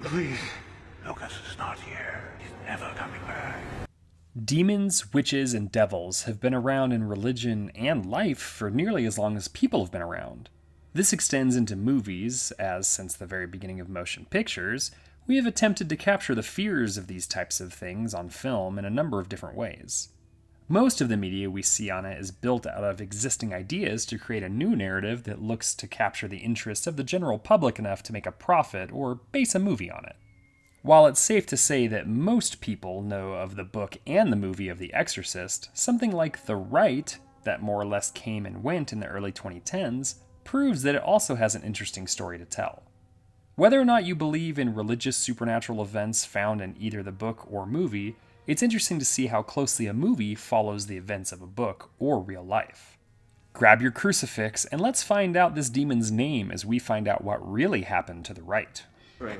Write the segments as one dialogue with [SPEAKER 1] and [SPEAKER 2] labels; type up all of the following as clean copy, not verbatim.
[SPEAKER 1] Please. Lucas is not here. He's never coming back.
[SPEAKER 2] Demons, witches, and devils have been around in religion and life for nearly as long as people have been around. This extends into movies, as since the very beginning of motion pictures, we have attempted to capture the fears of these types of things on film in a number of different ways. Most of the media we see on it is built out of existing ideas to create a new narrative that looks to capture the interests of the general public enough to make a profit or base a movie on it. While it's safe to say that most people know of the book and the movie of The Exorcist, something like The Rite, that more or less came and went in the early 2010s, proves that it also has an interesting story to tell. Whether or not you believe in religious supernatural events found in either the book or movie, it's interesting to see how closely a movie follows the events of a book or real life. Grab your crucifix and let's find out this demon's name as we find out what really happened to the Rite.
[SPEAKER 3] Right.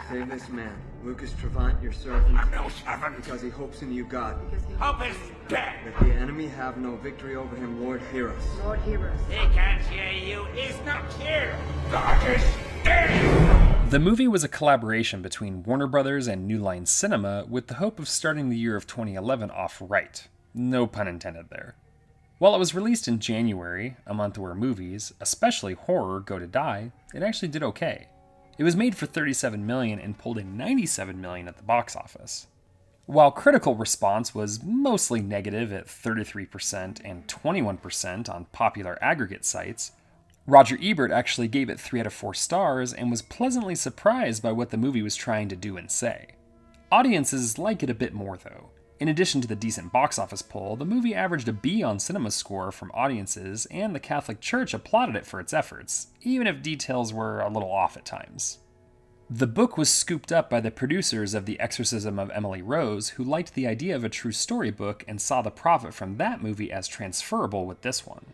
[SPEAKER 3] Save this man, Lucas Trevant, your servant.
[SPEAKER 1] I'm no servant.
[SPEAKER 3] Because he hopes in you, God.
[SPEAKER 1] Hope is dead.
[SPEAKER 3] That the enemy have no victory over him, Lord, hear us.
[SPEAKER 4] Lord, hear us.
[SPEAKER 1] He can't hear you. He's not here. God is dead.
[SPEAKER 2] The movie was a collaboration between Warner Brothers and New Line Cinema with the hope of starting the year of 2011 off right. No pun intended there. While it was released in January, a month where movies, especially horror, go to die, it actually did okay. It was made for $37 million and pulled in $97 million at the box office. While critical response was mostly negative at 33% and 21% on popular aggregate sites, Roger Ebert actually gave it 3 out of 4 stars and was pleasantly surprised by what the movie was trying to do and say. Audiences like it a bit more though. In addition to the decent box office pull, the movie averaged a B on CinemaScore from audiences, and the Catholic Church applauded it for its efforts, even if details were a little off at times. The book was scooped up by the producers of The Exorcism of Emily Rose, who liked the idea of a true story book and saw the profit from that movie as transferable with this one.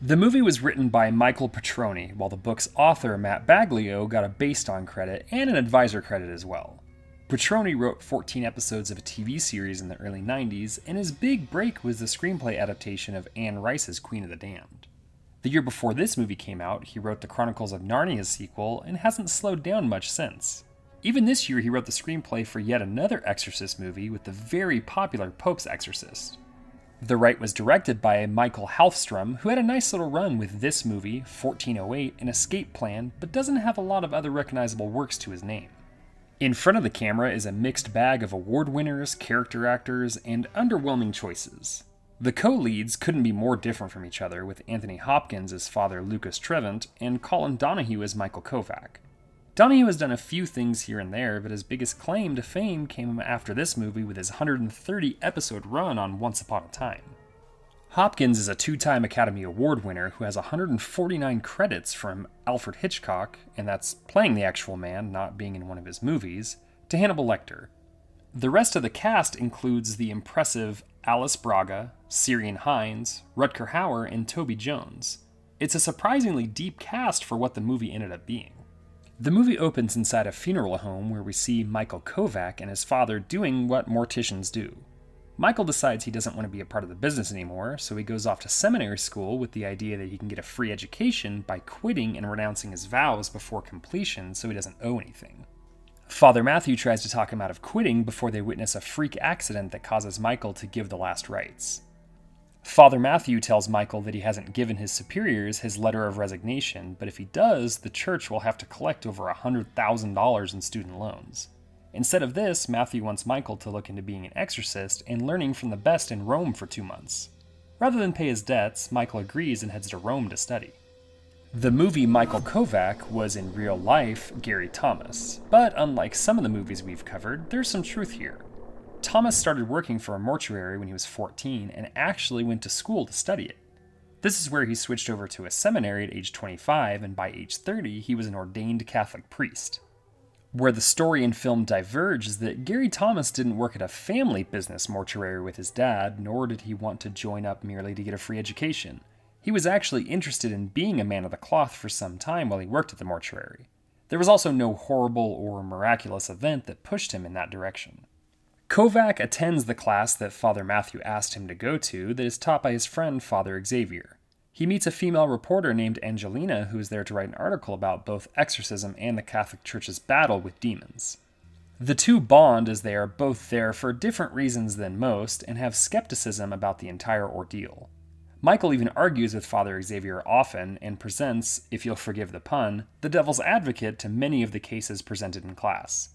[SPEAKER 2] The movie was written by Michael Petroni, while the book's author, Matt Baglio, got a based on credit and an advisor credit as well. Petroni wrote 14 episodes of a TV series in the early 90s, and his big break was the screenplay adaptation of Anne Rice's Queen of the Damned. The year before this movie came out, he wrote the Chronicles of Narnia sequel and hasn't slowed down much since. Even this year, he wrote the screenplay for yet another Exorcist movie with the very popular Pope's Exorcist. The Rite was directed by Michael Halfstrom, who had a nice little run with this movie, 1408, and Escape Plan, but doesn't have a lot of other recognizable works to his name. In front of the camera is a mixed bag of award winners, character actors, and underwhelming choices. The co-leads couldn't be more different from each other, with Anthony Hopkins as Father Lucas Trevant and Colin Donahue as Michael Kovac. Donahue has done a few things here and there, but his biggest claim to fame came after this movie with his 130-episode run on Once Upon a Time. Hopkins is a 2-time Academy Award winner who has 149 credits from Alfred Hitchcock, and that's playing the actual man, not being in one of his movies, to Hannibal Lecter. The rest of the cast includes the impressive Alice Braga, Syrian Hines, Rutger Hauer, and Toby Jones. It's a surprisingly deep cast for what the movie ended up being. The movie opens inside a funeral home where we see Michael Kovac and his father doing what morticians do. Michael decides he doesn't want to be a part of the business anymore, so he goes off to seminary school with the idea that he can get a free education by quitting and renouncing his vows before completion so he doesn't owe anything. Father Matthew tries to talk him out of quitting before they witness a freak accident that causes Michael to give the last rites. Father Matthew tells Michael that he hasn't given his superiors his letter of resignation, but if he does, the church will have to collect over $100,000 in student loans. Instead of this, Matthew wants Michael to look into being an exorcist and learning from the best in Rome for 2 months. Rather than pay his debts, Michael agrees and heads to Rome to study. The movie Michael Kovac was in real life Gary Thomas, but unlike some of the movies we've covered, there's some truth here. Thomas started working for a mortuary when he was 14 and actually went to school to study it. This is where he switched over to a seminary at age 25, and by age 30, he was an ordained Catholic priest. Where the story and film diverge is that Gary Thomas didn't work at a family business mortuary with his dad, nor did he want to join up merely to get a free education. He was actually interested in being a man of the cloth for some time while he worked at the mortuary. There was also no horrible or miraculous event that pushed him in that direction. Kovac attends the class that Father Matthew asked him to go to that is taught by his friend Father Xavier. He meets a female reporter named Angelina who is there to write an article about both exorcism and the Catholic Church's battle with demons. The two bond as they are both there for different reasons than most and have skepticism about the entire ordeal. Michael even argues with Father Xavier often and presents, if you'll forgive the pun, the devil's advocate to many of the cases presented in class.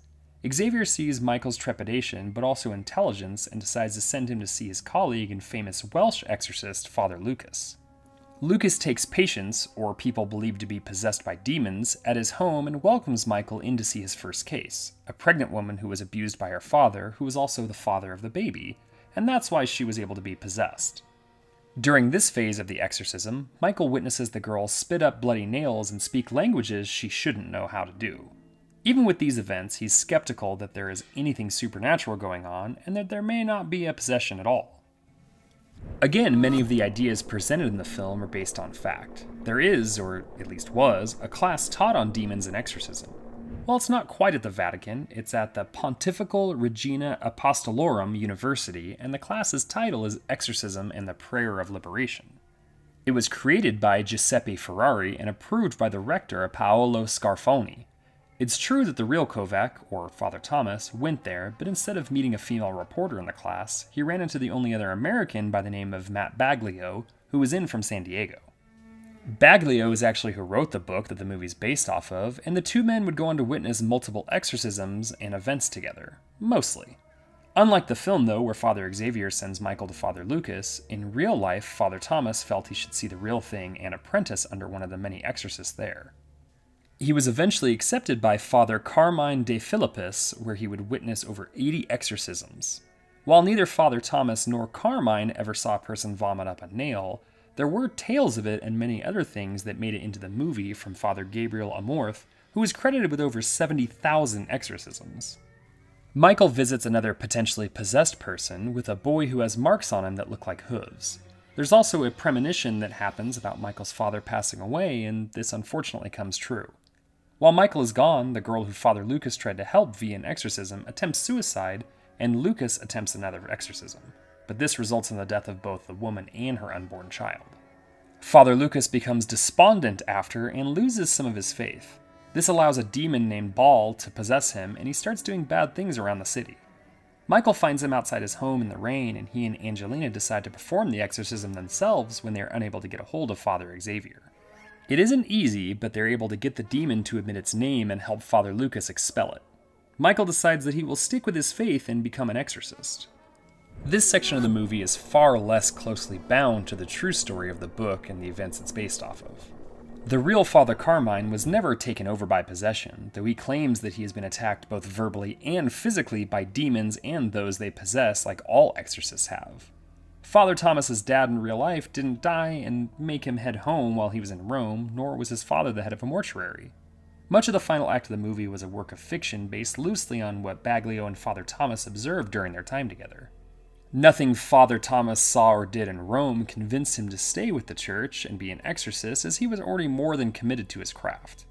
[SPEAKER 2] Xavier sees Michael's trepidation but also intelligence and decides to send him to see his colleague and famous Welsh exorcist, Father Lucas. Lucas takes patients, or people believed to be possessed by demons, at his home and welcomes Michael in to see his first case, a pregnant woman who was abused by her father, who was also the father of the baby, and that's why she was able to be possessed. During this phase of the exorcism, Michael witnesses the girl spit up bloody nails and speak languages she shouldn't know how to do. Even with these events, he's skeptical that there is anything supernatural going on and that there may not be a possession at all. Again, many of the ideas presented in the film are based on fact. There is, or at least was, a class taught on demons and exorcism. While it's not quite at the Vatican, it's at the Pontifical Regina Apostolorum University, and the class's title is Exorcism and the Prayer of Liberation. It was created by Giuseppe Ferrari and approved by the rector Paolo Scarfoni. It's true that the real Kovac, or Father Thomas, went there, but instead of meeting a female reporter in the class, he ran into the only other American by the name of Matt Baglio, who was in from San Diego. Baglio is actually who wrote the book that the movie's based off of, and the two men would go on to witness multiple exorcisms and events together, mostly. Unlike the film, though, where Father Xavier sends Michael to Father Lucas, in real life, Father Thomas felt he should see the real thing and apprentice under one of the many exorcists there. He was eventually accepted by Father Carmine de Philippus, where he would witness over 80 exorcisms. While neither Father Thomas nor Carmine ever saw a person vomit up a nail, there were tales of it and many other things that made it into the movie from Father Gabriel Amorth, who is credited with over 70,000 exorcisms. Michael visits another potentially possessed person with a boy who has marks on him that look like hooves. There's also a premonition that happens about Michael's father passing away, and this unfortunately comes true. While Michael is gone, the girl who Father Lucas tried to help via an exorcism attempts suicide, and Lucas attempts another exorcism. But this results in the death of both the woman and her unborn child. Father Lucas becomes despondent after and loses some of his faith. This allows a demon named Baal to possess him, and he starts doing bad things around the city. Michael finds him outside his home in the rain, and he and Angelina decide to perform the exorcism themselves when they are unable to get a hold of Father Xavier. It isn't easy, but they're able to get the demon to admit its name and help Father Lucas expel it. Michael decides that he will stick with his faith and become an exorcist. This section of the movie is far less closely bound to the true story of the book and the events it's based off of. The real Father Carmine was never taken over by possession, though he claims that he has been attacked both verbally and physically by demons and those they possess like all exorcists have. Father Thomas's dad in real life didn't die and make him head home while he was in Rome, nor was his father the head of a mortuary. Much of the final act of the movie was a work of fiction based loosely on what Baglio and Father Thomas observed during their time together. Nothing Father Thomas saw or did in Rome convinced him to stay with the church and be an exorcist, as he was already more than committed to his craft.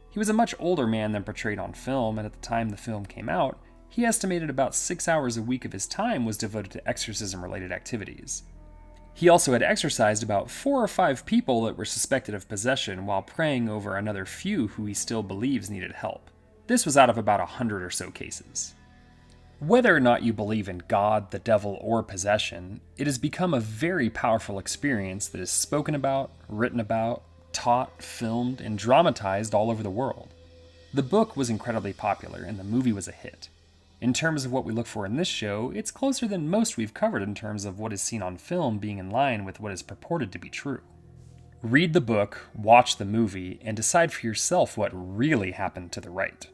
[SPEAKER 2] He was a much older man than portrayed on film, and at the time the film came out, he estimated about 6 hours a week of his time was devoted to exorcism-related activities. He also had exorcised about 4 or 5 people that were suspected of possession while praying over another few who he still believes needed help. This was out of about 100 or so cases. Whether or not you believe in God, the devil, or possession, it has become a very powerful experience that is spoken about, written about, taught, filmed, and dramatized all over the world. The book was incredibly popular, and the movie was a hit. In terms of what we look for in this show, it's closer than most we've covered in terms of what is seen on film being in line with what is purported to be true. Read the book, watch the movie, and decide for yourself what really happened to the Rite.